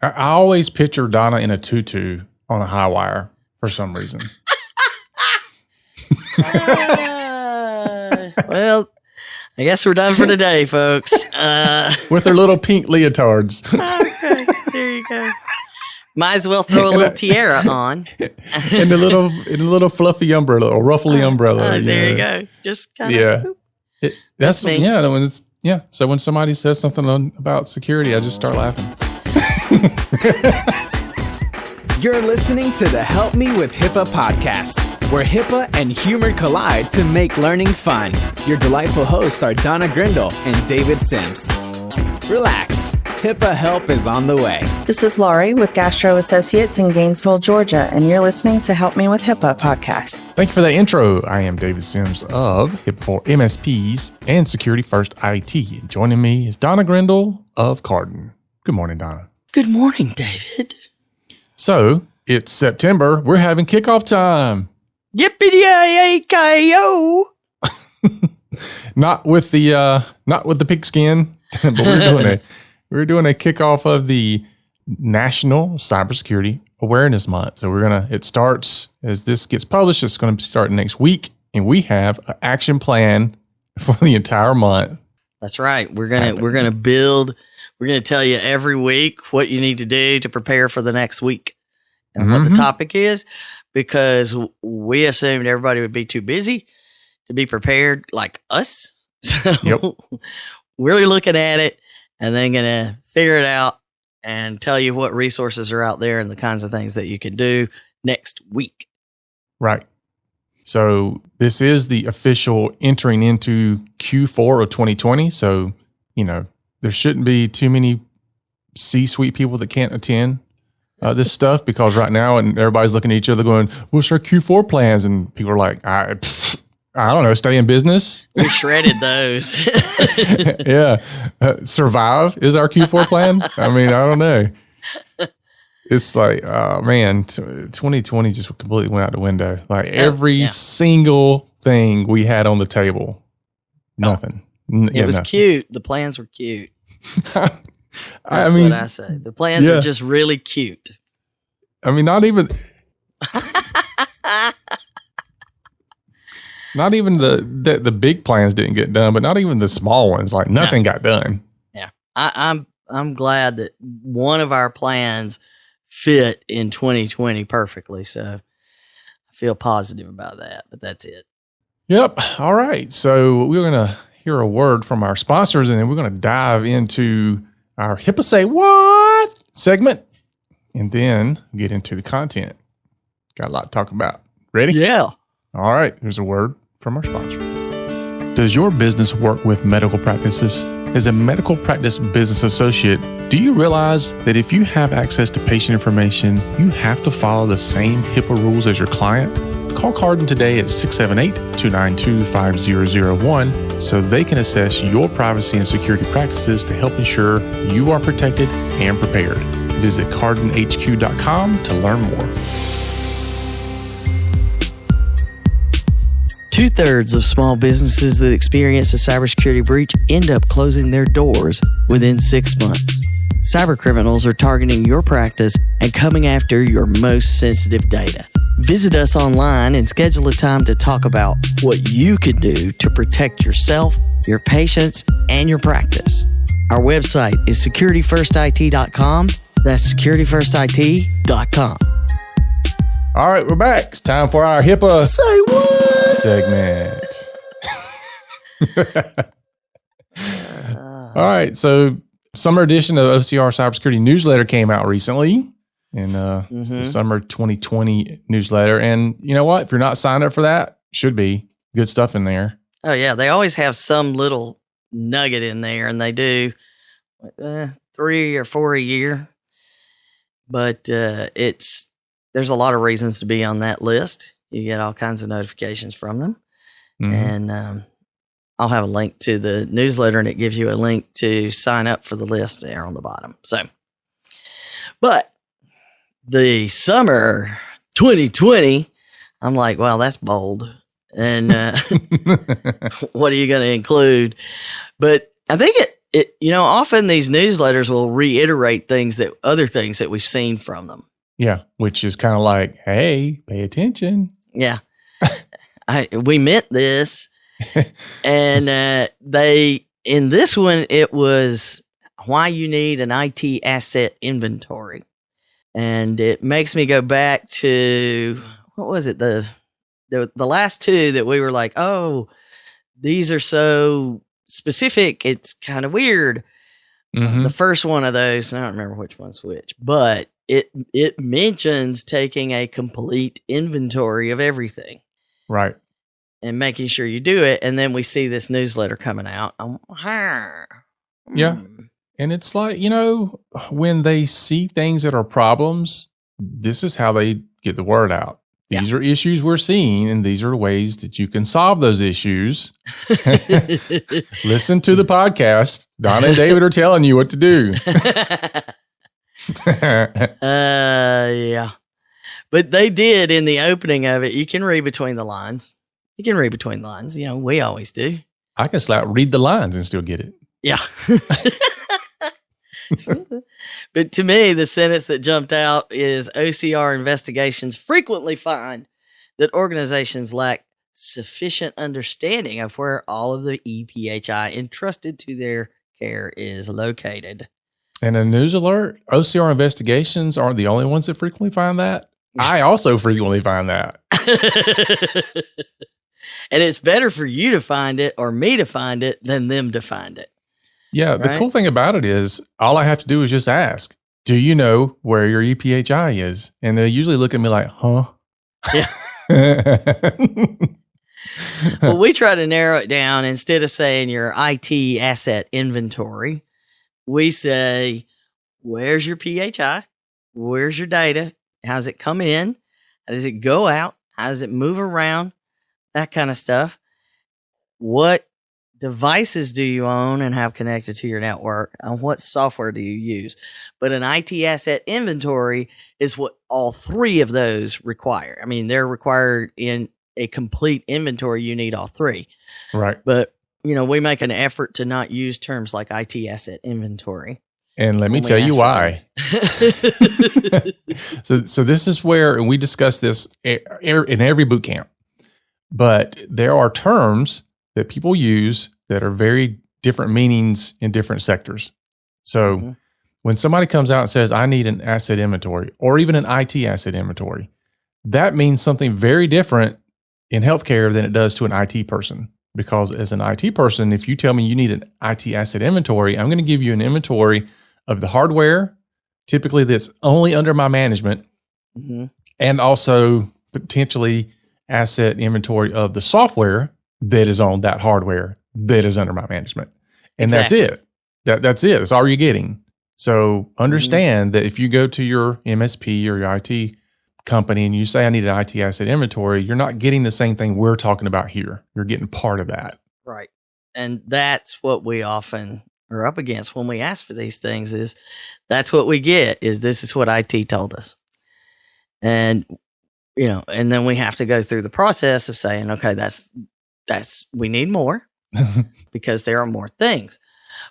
I always picture Donna in a tutu on a high wire for some reason. Well, I guess we're done for today, folks. With her little pink leotards. Okay, there you go. Might as well throw a little tiara on. And the little fluffy umbrella or ruffly umbrella. There you go. Just kind of. Yeah. That's me. Yeah. So when somebody says something about security, I just start laughing. You're listening to the Help Me with Hipaa podcast, where Hipaa and humor collide to make learning fun. Your delightful hosts are Donna Grindle and David Sims. Relax, Hipaa help is on the way. This is Laurie with Gastro Associates in Gainesville, Georgia, and you're listening to Help Me with Hipaa podcast. Thank you for that intro. I am David Sims of Hipaa for MSPs and Security First IT. And joining me is Donna Grindle of Carden. Good morning, Donna. Good morning, David. So it's September. We're having kickoff time. Yippee-yay-ki-yo! Not with the pigskin, but we're doing a kickoff of the National Cybersecurity Awareness Month. So it starts as this gets published. It's going to start next week, and we have an action plan for the entire month. That's right. We're gonna build. We're going to tell you every week what you need to do to prepare for the next week and what the topic is, because we assumed everybody would be too busy to be prepared like us. So we're looking at it and then going to figure it out and tell you what resources are out there and the kinds of things that you can do next week. Right. So this is the official entering into Q4 of 2020. So, there shouldn't be too many C-suite people that can't attend this stuff, because right now and everybody's looking at each other going, what's our Q4 plans? And people are like, I don't know, stay in business. We shredded those. Yeah. Survive is our Q4 plan. I mean, I don't know. It's like, man, 2020 just completely went out the window. Like every single thing we had on the table, nothing. It was cute. The plans were cute. That's I mean, what I say. The plans are just really cute. I mean, not even the big plans didn't get done, but not even the small ones. Like nothing got done. Yeah, I'm glad that one of our plans fit in 2020 perfectly. So I feel positive about that. But that's it. Yep. All right. So we're gonna hear a word from our sponsors, and then we're gonna dive into our Hipaa Say What segment, and then get into the content. Got a lot to talk about. Ready? Yeah. All right. Here's a word from our sponsor. Does your business work with medical practices? As a medical practice business associate, do you realize that if you have access to patient information, you have to follow the same HIPAA rules as your client? Call Carden today at 678-292-5001 so they can assess your privacy and security practices to help ensure you are protected and prepared. Visit cardenhq.com to learn more. 2/3 of small businesses that experience a cybersecurity breach end up closing their doors within 6 months. Cyber criminals are targeting your practice and coming after your most sensitive data. Visit us online and schedule a time to talk about what you can do to protect yourself, your patients, and your practice. Our website is securityfirstit.com. That's securityfirstit.com. All right, we're back. It's time for our Hipaa Say What segment. All right, so summer edition of OCR Cybersecurity newsletter came out recently. And it's the summer 2020 newsletter. And you know what? If you're not signed up for that, should be good stuff in there. Oh, yeah. They always have some little nugget in there, and they do 3 or 4 a year. But there's a lot of reasons to be on that list. You get all kinds of notifications from them. And I'll have a link to the newsletter, and it gives you a link to sign up for the list there on the bottom. But the summer 2020, I'm like, wow, that's bold. And what are you going to include? But I think often these newsletters will reiterate other things that we've seen from them. Yeah, which is kind of like, hey, pay attention. Yeah. We meant this. And in this one, it was why you need an IT asset inventory. And it makes me go back to, what was it? The last two that we were like, oh, these are so specific. It's kind of weird. Mm-hmm. The first one of those, I don't remember which one's which, but it mentions taking a complete inventory of everything. Right. And making sure you do it. And then we see this newsletter coming out. Yeah. And it's like, when they see things that are problems, this is how they get the word out. These are issues we're seeing, and these are ways that you can solve those issues. Listen to the podcast. Donna and David are telling you what to do. Yeah. But they did in the opening of it. You can read between the lines. We always do. I can read the lines and still get it. Yeah. But to me, the sentence that jumped out is OCR investigations frequently find that organizations lack sufficient understanding of where all of the EPHI entrusted to their care is located. And a news alert, OCR investigations aren't the only ones that frequently find that. I also frequently find that. And it's better for you to find it or me to find it than them to find it. Yeah, right? The cool thing about it is all I have to do is just ask, do you know where your EPHI is? And they usually look at me like, huh? Yeah. Well, we try to narrow it down. Instead of saying your IT asset inventory, we say, where's your PHI? Where's your data? How does it come in? How does it go out? How does it move around? That kind of stuff. What devices do you own and have connected to your network? And what software do you use? But an IT asset inventory is what all three of those require. I mean, they're required in a complete inventory. You need all three. Right. But, we make an effort to not use terms like IT asset inventory. And let me tell you why. So this is where, and we discuss this in every boot camp, but there are terms that people use that are very different meanings in different sectors. So when somebody comes out and says, I need an asset inventory or even an IT asset inventory, that means something very different in healthcare than it does to an IT person. Because as an IT person, if you tell me you need an IT asset inventory, I'm going to give you an inventory of the hardware, typically that's only under my management, and also potentially asset inventory of the software that is on that hardware that is under my management. And That's it. That's it. That's all you're getting. So understand that if you go to your MSP or your IT company and you say, I need an IT asset inventory, you're not getting the same thing we're talking about here. You're getting part of that. Right. And that's what we often are up against when we ask for these things is that's what we get is this is what IT told us. And, and then we have to go through the process of saying, okay, that's we need more because there are more things.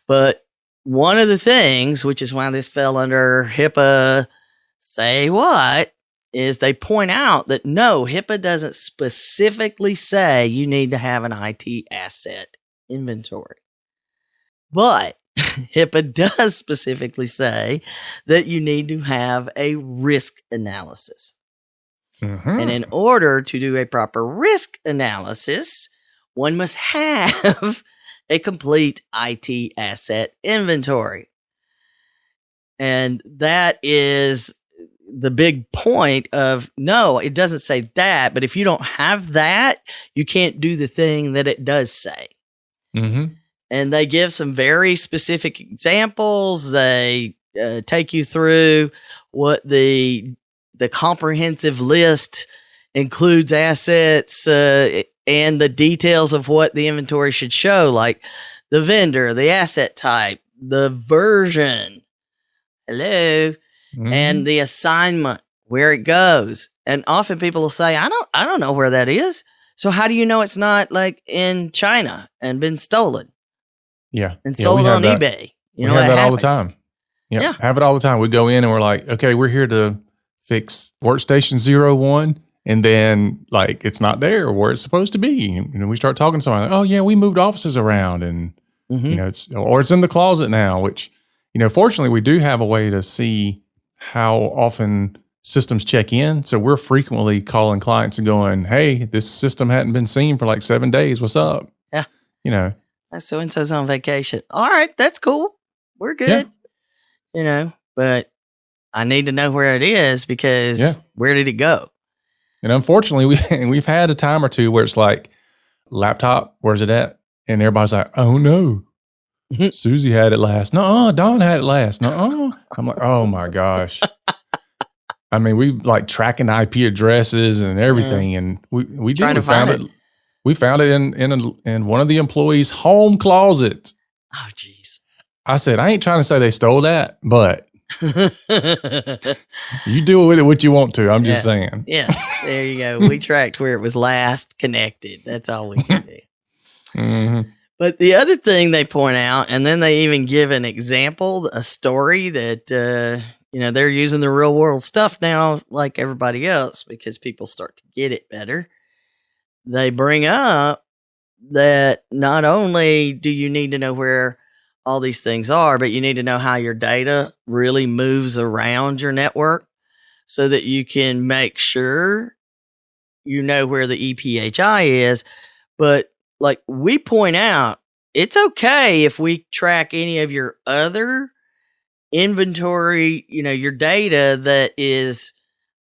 But one of the things, which is why this fell under HIPAA, say what, is they point out that no, HIPAA doesn't specifically say you need to have an IT asset inventory. But HIPAA does specifically say that you need to have a risk analysis. And in order to do a proper risk analysis, one must have a complete IT asset inventory. And that is the big point of, no, it doesn't say that, but if you don't have that, you can't do the thing that it does say. And they give some very specific examples. They take you through what the comprehensive list includes assets and the details of what the inventory should show, like the vendor, the asset type, the version, and the assignment, where it goes. And often people will say, I don't know where that is. So how do you know it's not like in China and been stolen? Yeah. and Yeah, sold we on have that. eBay. We have that all the time. Yeah. Have it all the time. We go in and we're like, okay, we're here to fix workstation 01. And then like, it's not there where it's supposed to be. And we start talking to someone like, oh yeah, we moved offices around and, you know, it's in the closet now, which, you know, fortunately we do have a way to see how often systems check in. So we're frequently calling clients and going, hey, this system hadn't been seen for like 7 days. What's up? Yeah. You know, So-and-so's on vacation. All right. That's cool. We're good. You know, but I need to know where it is because where did it go? And unfortunately, we've had a time or two where it's like, laptop, where's it at? And everybody's like, oh no, Susie had it last. No, Don had it last. No, I'm like, oh my gosh. I mean, we like tracking IP addresses and everything, and we found it. We found it in one of the employees' home closets. Oh, geez. I said, I ain't trying to say they stole that, but you do with it what you want to. I'm just saying. Yeah, there you go. We tracked where it was last connected. That's all we can do. Mm-hmm. But the other thing they point out, and then they even give an example, a story that, you know, they're using the real world stuff now like everybody else because people start to get it better. They bring up that not only do you need to know where all these things are, but you need to know how your data really moves around your network so that you can make sure you know where the EPHI is. But like we point out, it's okay if we track any of your other inventory, you know, your data that is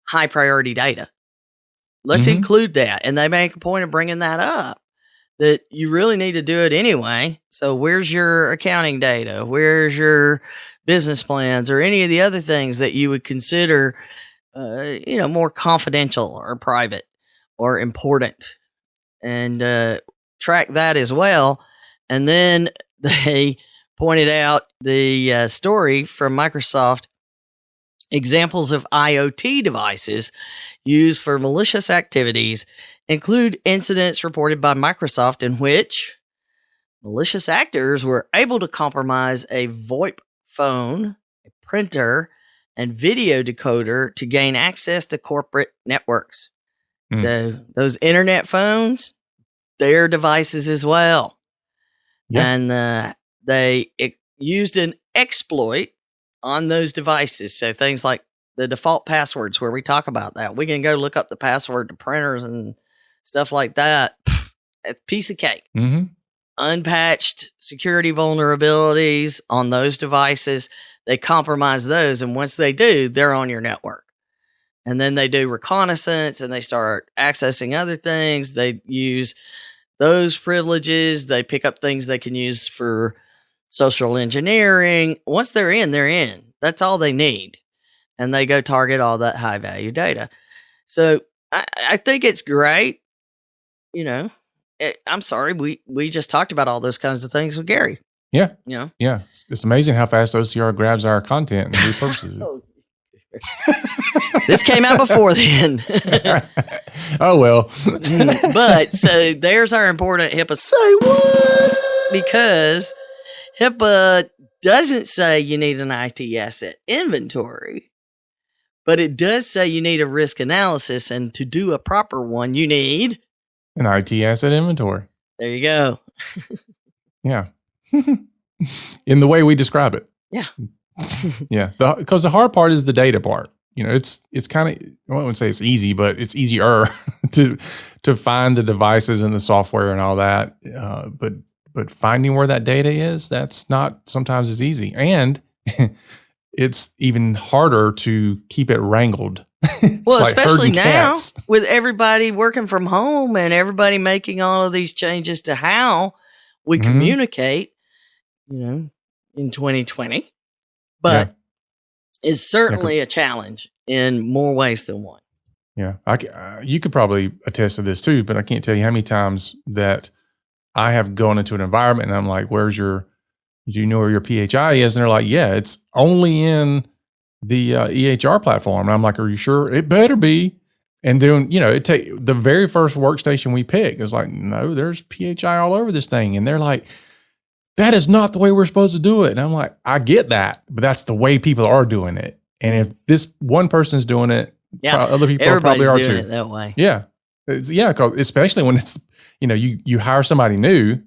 high priority data. Let's include that. And they make a point of bringing that up, that you really need to do it anyway. So where's your accounting data? Where's your business plans or any of the other things that you would consider, you know, more confidential or private or important, and track that as well. And then they pointed out the story from Microsoft. Examples of IoT devices used for malicious activities include incidents reported by Microsoft in which malicious actors were able to compromise a VoIP phone, a printer, and video decoder to gain access to corporate networks. So those internet phones, they're devices as well. And they used an exploit on those devices. So things like the default passwords, where we talk about that. We can go look up the password to printers and stuff like that. It's a piece of cake. Unpatched security vulnerabilities on those devices, they compromise those. And once they do, they're on your network. And then they do reconnaissance and they start accessing other things. They use those privileges. They pick up things they can use for social engineering. Once they're in, they're in. That's all they need. And they go target all that high value data. So I think it's great. You know, I'm sorry. We just talked about all those kinds of things with Gary. Yeah. You know? Yeah. It's amazing how fast OCR grabs our content and repurposes it. This came out before then. Oh, well. But so there's our important HIPAA. Say what? Because HIPAA doesn't say you need an IT asset inventory, but it does say you need a risk analysis. And to do a proper one, you need an IT asset inventory. There you go. Yeah. In the way we describe it. Yeah. Yeah. Because the hard part is the data part. You know, it's kind of, I wouldn't say it's easy, but it's easier to find the devices and the software and all that. But finding where that data is, that's not sometimes as easy. And it's even harder to keep it wrangled. Well, like especially now cats. with everybody working from home and everybody making all of these changes to how we communicate, you know, in 2020. But it's certainly a challenge in more ways than one. Yeah. You could probably attest to this too, but I can't tell you how many times that I have gone into an environment and I'm like, do you know where your PHI is? And they're like, yeah, it's only in the EHR platform. And I'm like, are you sure? It better be. And then, you know, the very first workstation we pick is like, no, there's PHI all over this thing. And they're like, that is not the way we're supposed to do it. And I'm like, I get that, but that's the way people are doing it. And if this one person's doing it, other people probably are doing too. it that way. Yeah. Cause especially when it's, you hire somebody new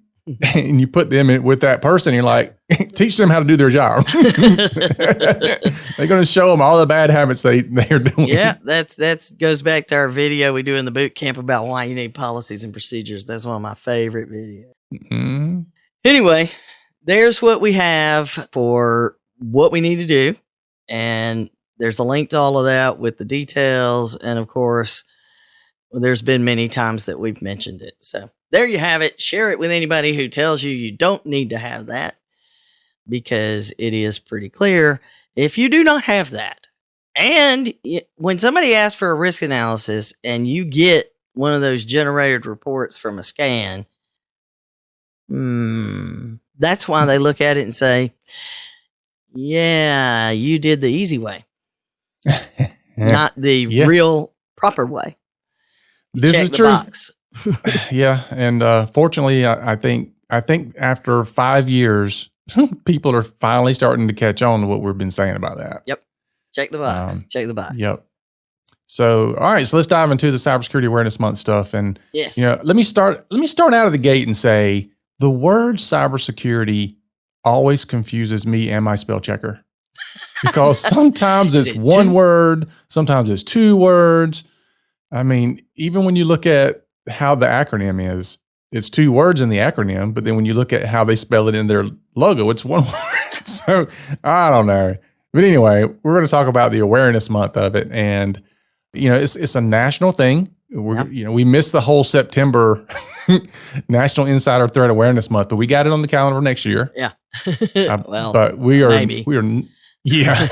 and you put them in with that person, you're like, teach them how to do their job. They're going to show them all the bad habits they're doing. Yeah, that's goes back to our video we do in the boot camp about why you need policies and procedures. That's one of my favorite videos. Mm-hmm. Anyway, there's what we have for what we need to do. And there's a link to all of that with the details. And of course, there's been many times that we've mentioned it. So there you have it. Share it with anybody who tells you don't need to have that, because it is pretty clear if you do not have that. And when somebody asks for a risk analysis and you get one of those generated reports from a scan, that's why they look at it and say, yeah, you did the easy way, not the real proper way. This is true. Box. Yeah. And fortunately, I think after 5 years, people are finally starting to catch on to what we've been saying about that. Yep. Check the box. Check the box. Yep. So, all right. So let's dive into the Cybersecurity Awareness Month stuff. And yes, let me start out of the gate and say the word cybersecurity always confuses me and my spell checker, because sometimes it's one word, sometimes it's two words. I mean, even when you look at how the acronym is, it's two words in the acronym, but then when you look at how they spell it in their logo, it's one word. So I don't know. But anyway, we're going to talk about the awareness month of it. And, it's a national thing. We missed the whole September National Insider Threat Awareness Month, but we got it on the calendar next year. Yeah. But we are, yeah,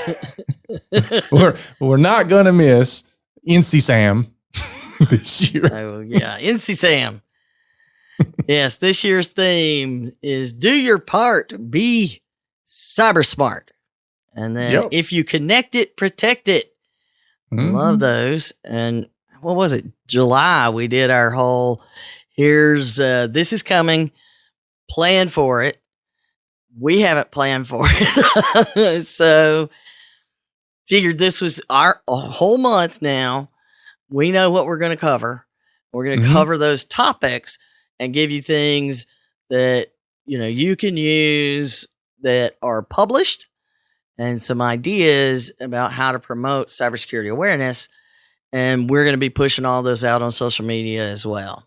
we're not going to miss NCSAM this year. Oh yeah. NCSAM. Yes. This year's theme is do your part, be cyber smart. And then if you connect it, protect it. Love those. And what was it? July, we did our whole, this is coming, plan for it. We haven't planned for it. So figured this was a whole month now. We know what we're going to cover. We're going to cover those topics and give you things that, you can use that are published, and some ideas about how to promote cybersecurity awareness. And we're going to be pushing all those out on social media as well.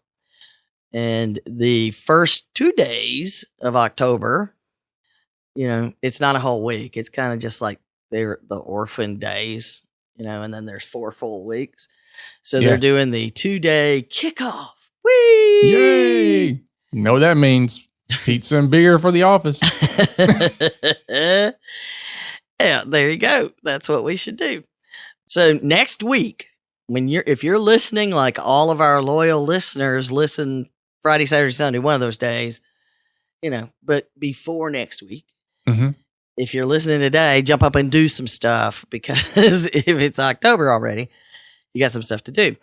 And the first 2 days of October, it's not a whole week. It's kind of just like they're the orphan days, and then there's 4 full weeks. So they're doing the 2-day kickoff. Whee! Yay! You know what that means? Pizza and beer for the office. Yeah, there you go. That's what we should do. So next week, if you're listening, like all of our loyal listeners listen Friday, Saturday, Sunday, one of those days, but before next week, if you're listening today, jump up and do some stuff, because if it's October already, you got some stuff to do.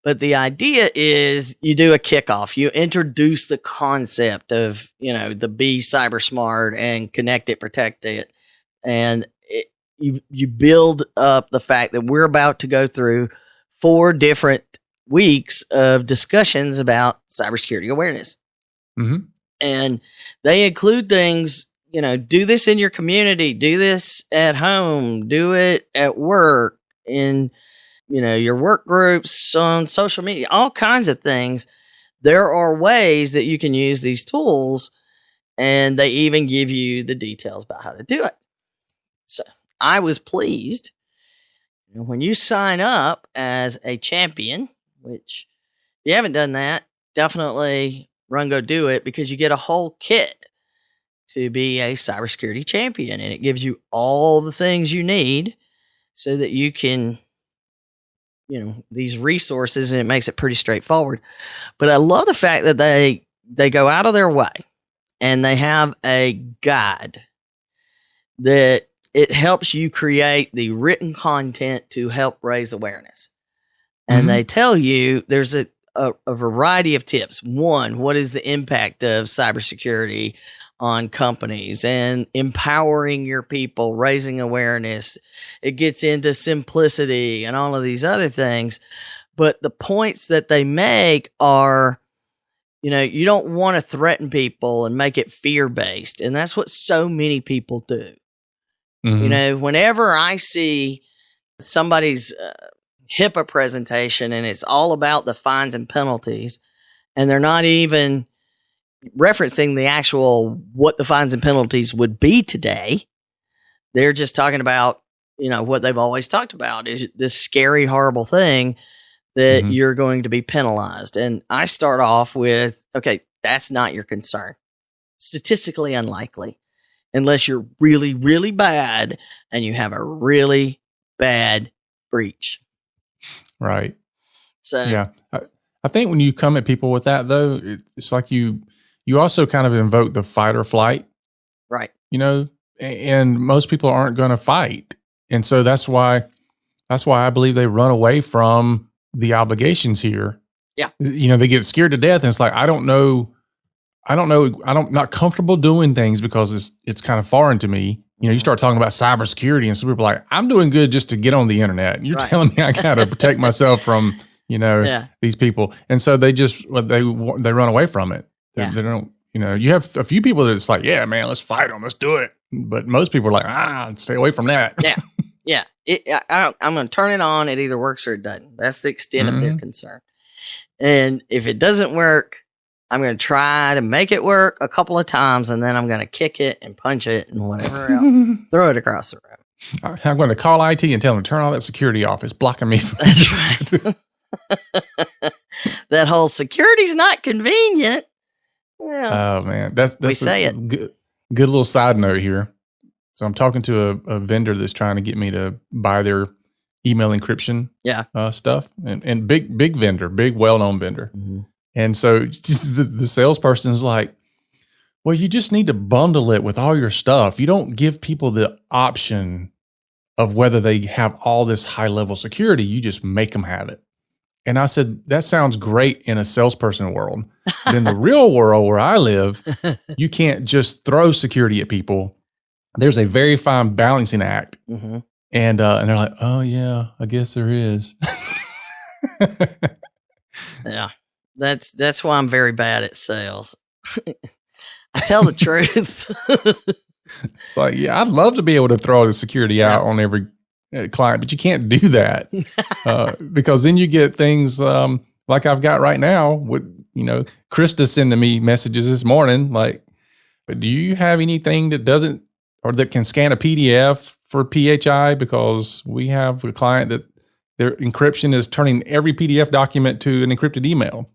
But the idea is you do a kickoff. You introduce the concept of, the be cyber smart and connect it, protect it. And you build up the fact that we're about to go through 4 different weeks of discussions about cybersecurity awareness. And they include things, do this in your community, do this at home, do it at work, in, your work groups, on social media, all kinds of things. There are ways that you can use these tools, and they even give you the details about how to do it. So I was pleased when you sign up as a champion, which if you haven't done that, definitely go do it, because you get a whole kit to be a cybersecurity champion, and it gives you all the things you need so that you can, these resources, and it makes it pretty straightforward. But I love the fact that they go out of their way and they have a guide that it helps you create the written content to help raise awareness. And they tell you there's a variety of tips. 1, what is the impact of cybersecurity on companies and empowering your people, raising awareness. It gets into simplicity and all of these other things. But the points that they make are, you don't want to threaten people and make it fear-based. And that's what so many people do. Mm-hmm. Whenever I see somebody's HIPAA presentation and it's all about the fines and penalties, and they're not even referencing the actual what the fines and penalties would be today. They're just talking about, what they've always talked about is this scary, horrible thing that Mm-hmm. you're going to be penalized. And I start off with, okay, that's not your concern. Statistically unlikely, unless you're really, really bad and you have a really bad breach. Right. So, Yeah. I think when you come at people with that, though, it's like you also kind of invoke the fight or flight, right. And most people aren't going to fight. And so that's why I believe they run away from the obligations here. Yeah. They get scared to death. And it's like, I'm not comfortable doing things because it's kind of foreign to me. You start talking about cybersecurity and some people are like, I'm doing good just to get on the internet. And you're telling me I got to protect myself from, these people. And so they run away from it. They don't, you have a few people that's like, yeah, man, let's fight them. Let's do it. But most people are like, stay away from that. Yeah. Yeah. I'm going to turn it on. It either works or it doesn't. That's the extent of their concern. And if it doesn't work, I'm going to try to make it work a couple of times, and then I'm going to kick it and punch it and whatever else. Throw it across the room. I'm going to call IT and tell them to turn all that security off. It's blocking me. That's right. That whole security's not convenient. Yeah. Oh, man. That's we say it. Good little side note here. So I'm talking to a vendor that's trying to get me to buy their email encryption stuff. And big vendor, big well-known vendor. Mm-hmm. And so just the salesperson is like, well, you just need to bundle it with all your stuff. You don't give people the option of whether they have all this high level security. You just make them have it. And I said, that sounds great in a salesperson world. But in the real world where I live, you can't just throw security at people. There's a very fine balancing act. Mm-hmm. And they're like, oh yeah, I guess there is. Yeah. That's why I'm very bad at sales. I tell the truth. It's like, yeah, I'd love to be able to throw the security out on every client, but you can't do that because then you get things like I've got right now with, Krista sending me messages this morning. Like, do you have anything that doesn't, or that can scan a PDF for PHI? Because we have a client that their encryption is turning every PDF document to an encrypted email.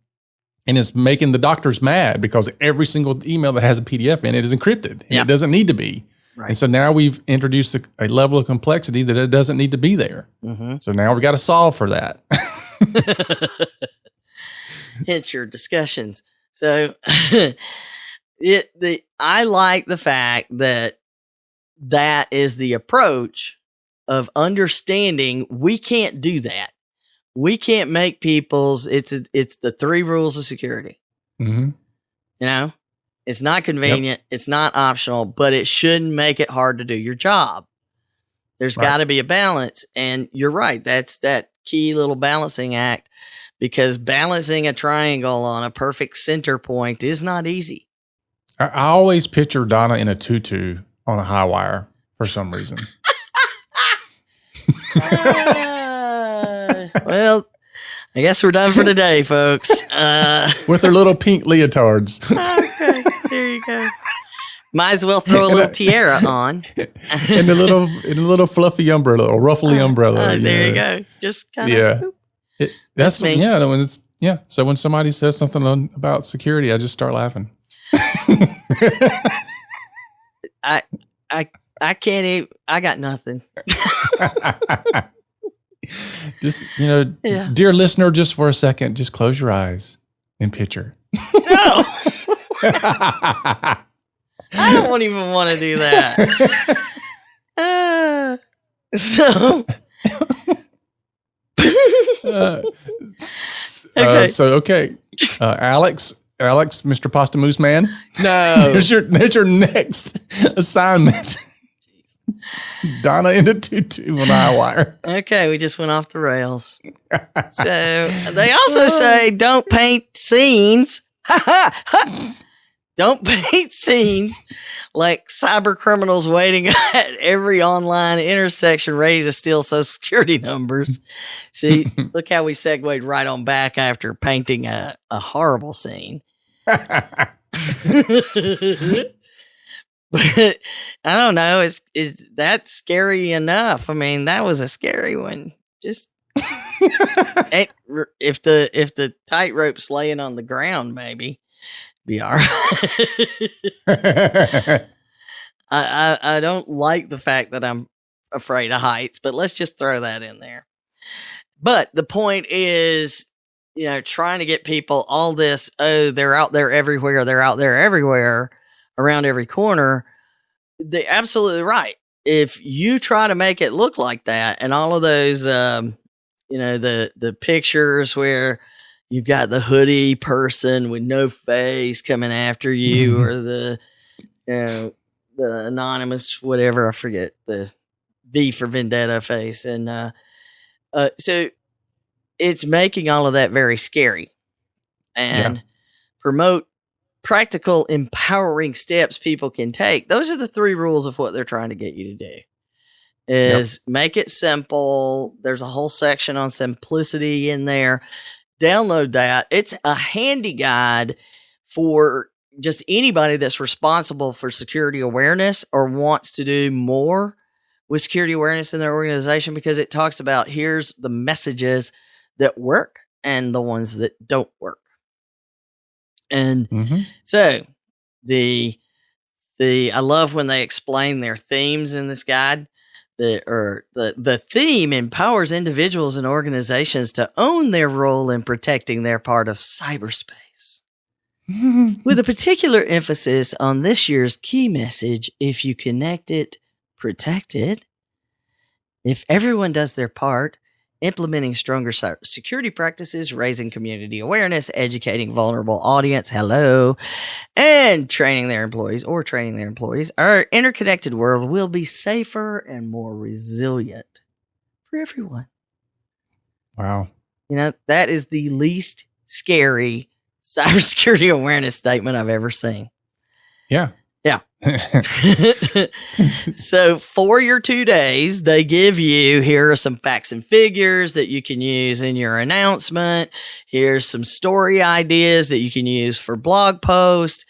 And it's making the doctors mad because every single email that has a PDF in it is encrypted. And it doesn't need to be. Right. And so now we've introduced a level of complexity that it doesn't need to be there. Mm-hmm. So now we've got to solve for that. Hence your discussions. So I like the fact that is the approach of understanding we can't do that. We can't make people's, it's the 3 rules of security. Mm-hmm. It's not convenient. Yep. It's not optional, but it shouldn't make it hard to do your job. There's got to be a balance. And you're right. That's that key little balancing act, because balancing a triangle on a perfect center point is not easy. I always picture Donna in a tutu on a high wire for some reason. Well, I guess we're done for today, folks. With their little pink leotards. Okay, there you go. Might as well throw a little tiara on. And a little fluffy umbrella or ruffly umbrella. There you go. Just kind of. Yeah. That's me. Yeah. So when somebody says something about security, I just start laughing. I can't even. I got nothing. Just, dear listener, just for a second, just close your eyes and picture. No. I don't even want to do that. Okay. Alex, Alex, Mr. Pasta Moose Man. No. There's your next assignment. Donna in a tutu on iWire. Okay, we just went off the rails. So they also say don't paint scenes. Don't paint scenes like cyber criminals waiting at every online intersection ready to steal Social Security numbers. See, look how we segued right on back after painting a horrible scene. But I don't know. Is that scary enough? I mean, that was a scary one. Just if the tightrope's laying on the ground, maybe be all right. I don't like the fact that I'm afraid of heights, but let's just throw that in there. But the point is, trying to get people all this, they're out there everywhere. They're out there everywhere around every corner. They're absolutely right. If you try to make it look like that and all of those, the pictures where you've got the hoodie person with no face coming after you, or the anonymous, whatever, I forget, the V for Vendetta face. And so it's making all of that very scary, and promote practical, empowering steps people can take. Those are the 3 rules of what they're trying to get you to do. Is make it simple. There's a whole section on simplicity in there. Download that. It's a handy guide for just anybody that's responsible for security awareness or wants to do more with security awareness in their organization, because it talks about here's the messages that work and the ones that don't work. And so I love when they explain their themes in this guide. The theme empowers individuals and organizations to own their role in protecting their part of cyberspace. With a particular emphasis on this year's key message, if you connect it, protect it. If everyone does their part, implementing stronger security practices, raising community awareness, educating vulnerable audience, and training their employees, our interconnected world will be safer and more resilient for everyone. Wow. That is the least scary cybersecurity awareness statement I've ever seen. Yeah. Yeah. So for your 2 days, they give you, here are some facts and figures that you can use in your announcement. Here's some story ideas that you can use for blog posts.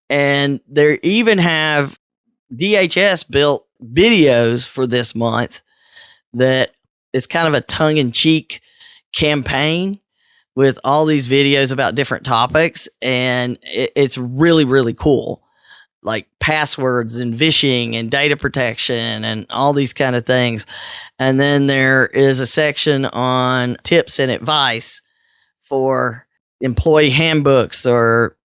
And they even have DHS built videos for this month that is kind of a tongue-in-cheek campaign with all these videos about different topics. And it's really, really cool. Like passwords and phishing and data protection and all these kind of things. And then there is a section on tips and advice for employee handbooks or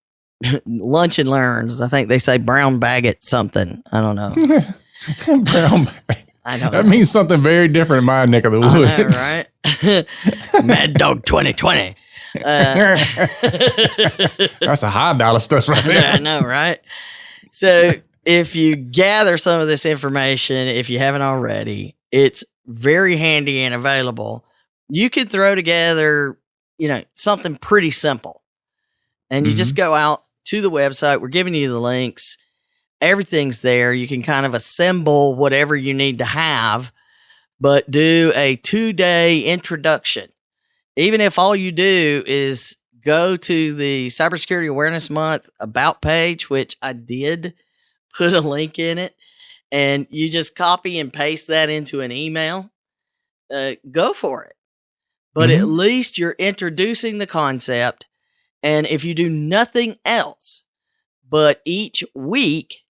lunch and learns. I think they say brown bag it something. I don't know. Brown bag. I know. That means something very different in my neck of the woods. I know, right? Mad Dog 2020. That's a high dollar stuff right there. I know, right? So if you gather some of this information, if you haven't already, it's very handy and available. You can throw together, something pretty simple. And you just go out to the website. We're giving you the links. Everything's there. You can kind of assemble whatever you need to have, but do a 2-day introduction. Even if all you do is go to the Cybersecurity Awareness Month about page, which I did put a link in it, and you just copy and paste that into an email, go for it. But at least you're introducing the concept. And if you do nothing else, but each week,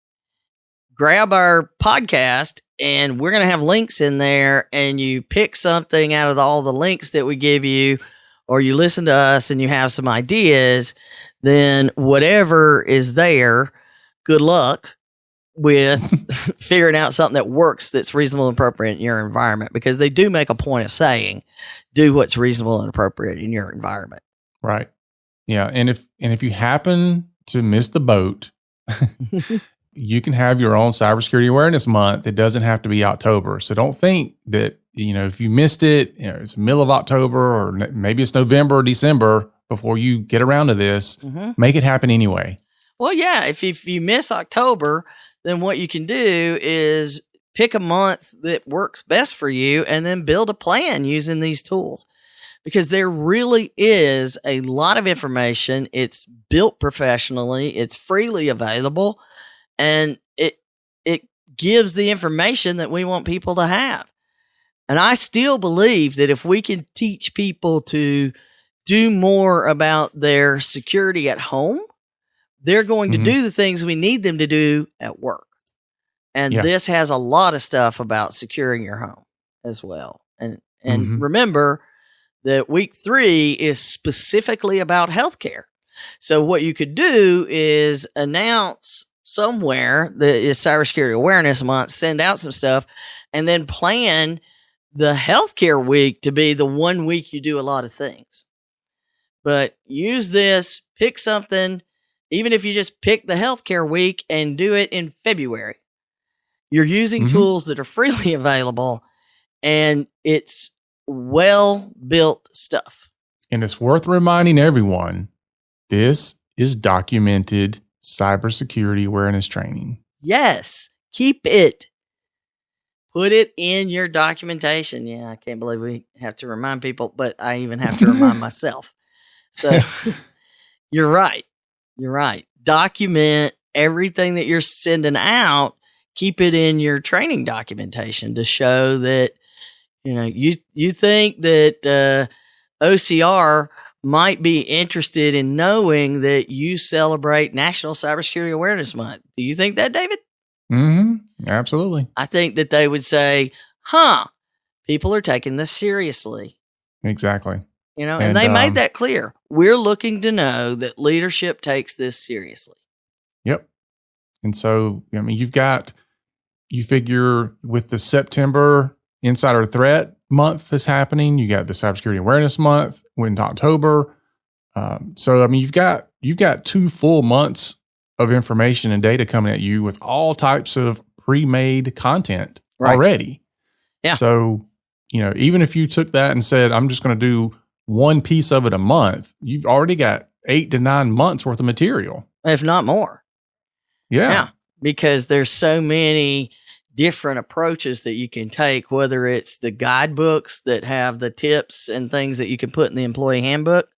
grab our podcast, and we're going to have links in there, and you pick something out of all the links that we give you, or you listen to us and you have some ideas, then whatever is there, good luck with figuring out something that works, that's reasonable and appropriate in your environment, because they do make a point of saying, do what's reasonable and appropriate in your environment. Right. Yeah. And if you happen to miss the boat, you can have your own cybersecurity awareness month. It doesn't have to be October. So don't think that, if you missed it, it's the middle of October or maybe it's November or December before you get around to this. Make it happen anyway. Well, yeah. If you miss October, then what you can do is pick a month that works best for you and then build a plan using these tools. Because there really is a lot of information. It's built professionally. It's freely available. And it gives the information that we want people to have. And I still believe that if we can teach people to do more about their security at home, they're going to do the things we need them to do at work. And this has a lot of stuff about securing your home as well. And remember that week 3 is specifically about healthcare. So what you could do is announce somewhere that is Cybersecurity Awareness Month, send out some stuff, and then plan the healthcare week to be the one week you do a lot of things. But use this, pick something, even if you just pick the healthcare week and do it in February. You're using tools that are freely available, and it's well-built stuff. And it's worth reminding everyone, this is documented cybersecurity awareness training. Yes, keep it. Put it in your documentation. Yeah, I can't believe we have to remind people, but I even have to remind myself. So you're right. You're right. Document everything that you're sending out. Keep it in your training documentation to show that, you think that OCR might be interested in knowing that you celebrate National Cybersecurity Awareness Month. Do you think that, David? Absolutely. I think that they would say, people are taking this seriously. Exactly. And they made that clear. We're looking to know that leadership takes this seriously. Yep. And so, you figure with the September Insider Threat Month that's happening, you got the Cybersecurity Awareness Month in October. So, you've got 2 full months of information and data coming at you with all types of pre-made content already. Yeah. So, even if you took that and said, I'm just going to do one piece of it a month, you've already got 8 to 9 months worth of material. If not more. Yeah. Because there's so many different approaches that you can take, whether it's the guidebooks that have the tips and things that you can put in the employee handbook,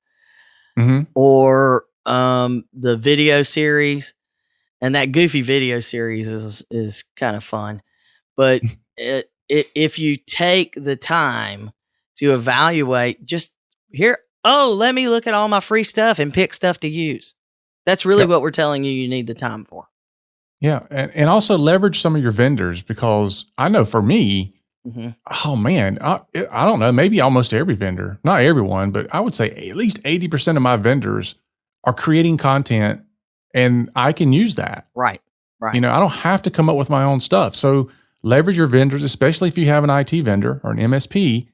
or the video series. And that goofy video series is kind of fun. But if you take the time to evaluate, just let me look at all my free stuff and pick stuff to use. That's really what we're telling you need the time for. Yeah. And also leverage some of your vendors, because I know for me, oh man, I don't know, maybe almost every vendor, not everyone, but I would say at least 80% of my vendors are creating content and I can use that. Right. I don't have to come up with my own stuff. So leverage your vendors, especially if you have an IT vendor or an MSP.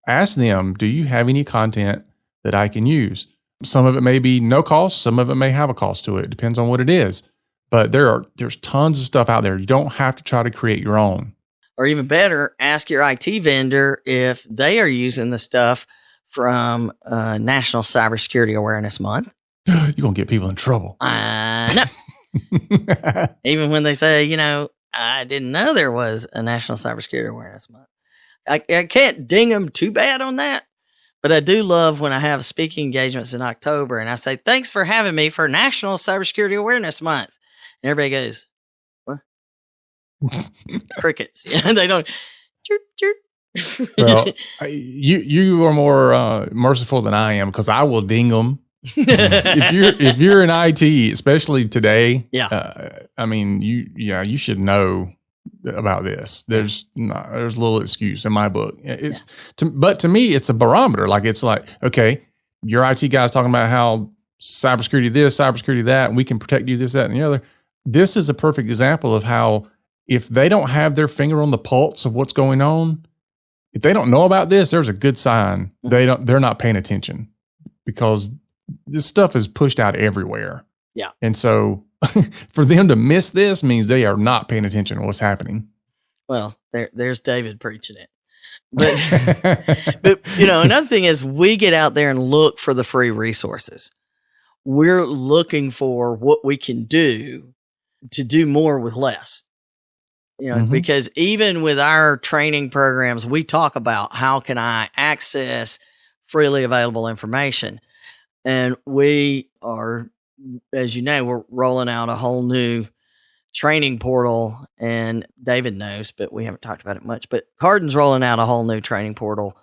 Ask them, do you have any content that I can use? Some of it may be no cost. Some of it may have a cost to it. It depends on what it is. But there's tons of stuff out there. You don't have to try to create your own. Or even better, ask your IT vendor if they are using the stuff from National Cybersecurity Awareness Month. You're going to get people in trouble. No. Even when they say, I didn't know there was a National Cybersecurity Awareness Month. I can't ding them too bad on that. But I do love when I have speaking engagements in October and I say, thanks for having me for National Cybersecurity Awareness Month. And everybody goes, what? Crickets. They don't. Chirp, chirp. Well, you are more merciful than I am, because I will ding them. if you're in IT, especially today, you should know about this. There's little excuse in my book. But to me, it's a barometer. It's like, okay, your IT guy's talking about how cybersecurity this, cybersecurity that, and we can protect you this, that, and the other. This is a perfect example of how, if they don't have their finger on the pulse of what's going on, if they don't know about this, there's a good sign they're not paying attention, because this stuff is pushed out everywhere. Yeah. And so for them to miss this means they are not paying attention to what's happening. Well, there's David preaching it. But another thing is we get out there and look for the free resources. We're looking for what we can do to do more with less. Because even with our training programs, we talk about how can I access freely available information. And we are, as you know, we're rolling out a whole new training portal, and David knows, but we haven't talked about it much. But Cardin's rolling out a whole new training portal.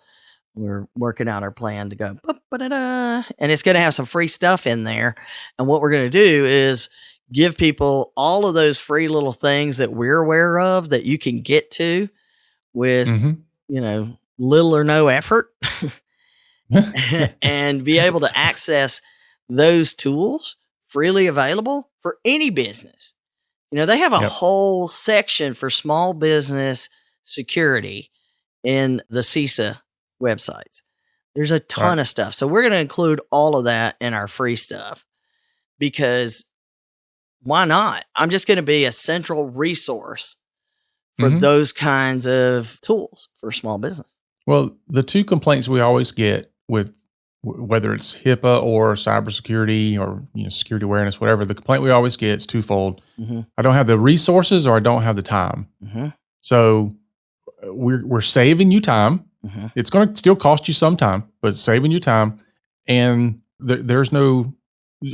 We're working out our plan to go, and it's going to have some free stuff in there. And what we're going to do is give people all of those free little things that we're aware of that you can get to with, little or no effort and be able to access those tools freely available for any business. They have a whole section for small business security in the CISA websites. There's a ton of stuff. So we're going to include all of that in our free stuff because why not? I'm just going to be a central resource for those kinds of tools for small business. Well, the two complaints we always get with whether it's HIPAA or cybersecurity or security awareness, whatever, the complaint we always get is twofold. I don't have the resources or I don't have the time. So we're saving you time. It's going to still cost you some time, but saving you time. And there's no,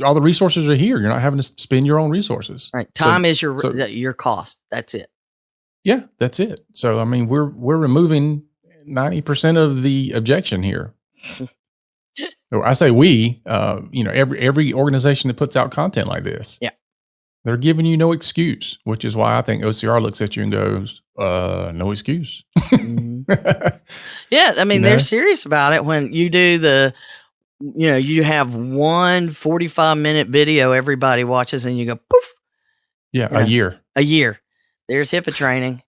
all the resources are here. You're not having to spend your own resources. Right. Time is your cost. That's it. Yeah, that's it. So, I mean, we're removing 90% of the objection here. I say we, every organization that puts out content like this. Yeah. They're giving you no excuse, which is why I think OCR looks at you and goes, no excuse. Yeah. I mean, they're serious about it when you do you have one 45-minute video everybody watches and you go, poof. Yeah. A year. There's HIPAA training.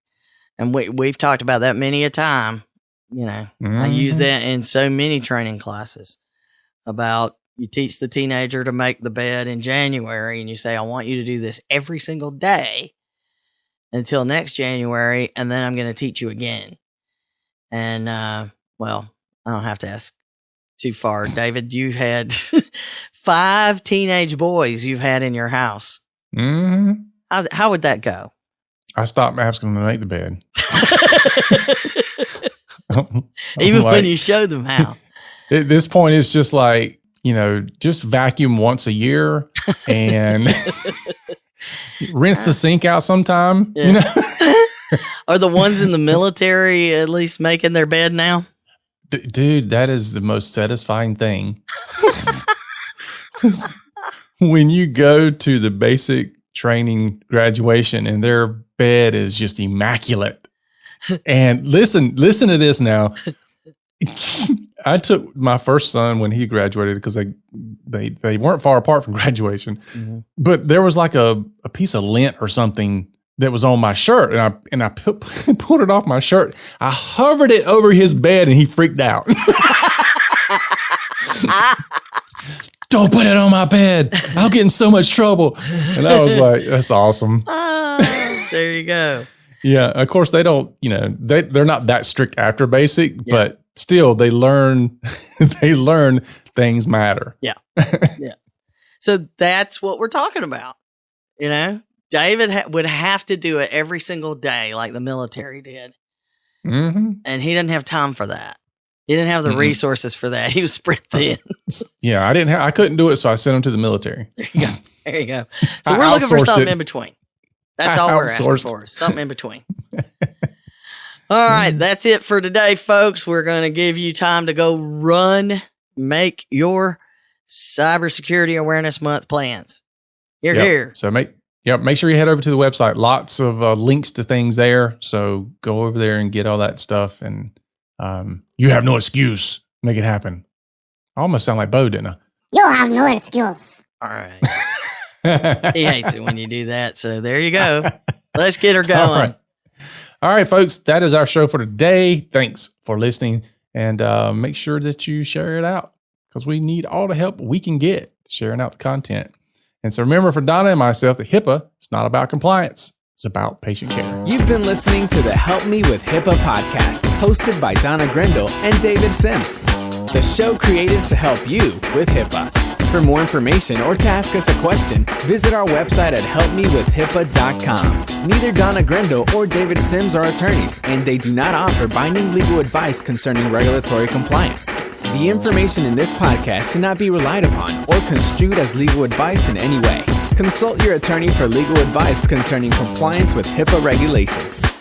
And we've talked about that many a time. I use that in so many training classes about you teach the teenager to make the bed in January and you say, I want you to do this every single day until next January. And then I'm going to teach you again. And, I don't have to ask too far. David, you had 5 teenage boys you've had in your house. How would that go? I stopped asking them to make the bed. Even when you showed them how. At this point, it's just like, just vacuum once a year and rinse the sink out sometime. Yeah. Are the ones in the military at least making their bed now? Dude, that is the most satisfying thing. When you go to the basic training graduation and their bed is just immaculate. And listen to this now. I took my first son when he graduated because they weren't far apart from graduation, but there was like a piece of lint or something that was on my shirt, and I pulled it off my shirt. I hovered it over his bed, and he freaked out. Don't put it on my bed. I'll get in so much trouble. And I was like, that's awesome. There you go. Yeah, of course they don't. They're not that strict after basic, but still they learn. They learn things matter. Yeah, yeah. So that's what we're talking about. David would have to do it every single day, like the military did, and he didn't have time for that. He didn't have the resources for that. He was spread thin. Yeah, I couldn't do it, so I sent him to the military. There you go. So we're looking for something in between. That's all we're asking for. Something in between. All right. That's it for today, folks. We're going to give you time to go make your Cybersecurity Awareness Month plans. You're here. So make sure you head over to the website. Lots of links to things there. So go over there and get all that stuff. And you have no excuse. Make it happen. I almost sound like Bo, didn't I? You have no excuse. All right. He hates it when you do that. So there you go. Let's get her going. All right, folks. That is our show for today. Thanks for listening. And make sure that you share it out. because we need all the help we can get sharing out the content. And so remember, for Donna and myself, that HIPAA is not about compliance. It's about patient care. You've been listening to the Help Me with Hipaa podcast, hosted by Donna Grindle and David Sims. The show created to help you with HIPAA. For more information or to ask us a question, visit our website at helpmewithhipaa.com. Neither Donna Grindle or David Sims are attorneys, and they do not offer binding legal advice concerning regulatory compliance. The information in this podcast should not be relied upon or construed as legal advice in any way. Consult your attorney for legal advice concerning compliance with HIPAA regulations.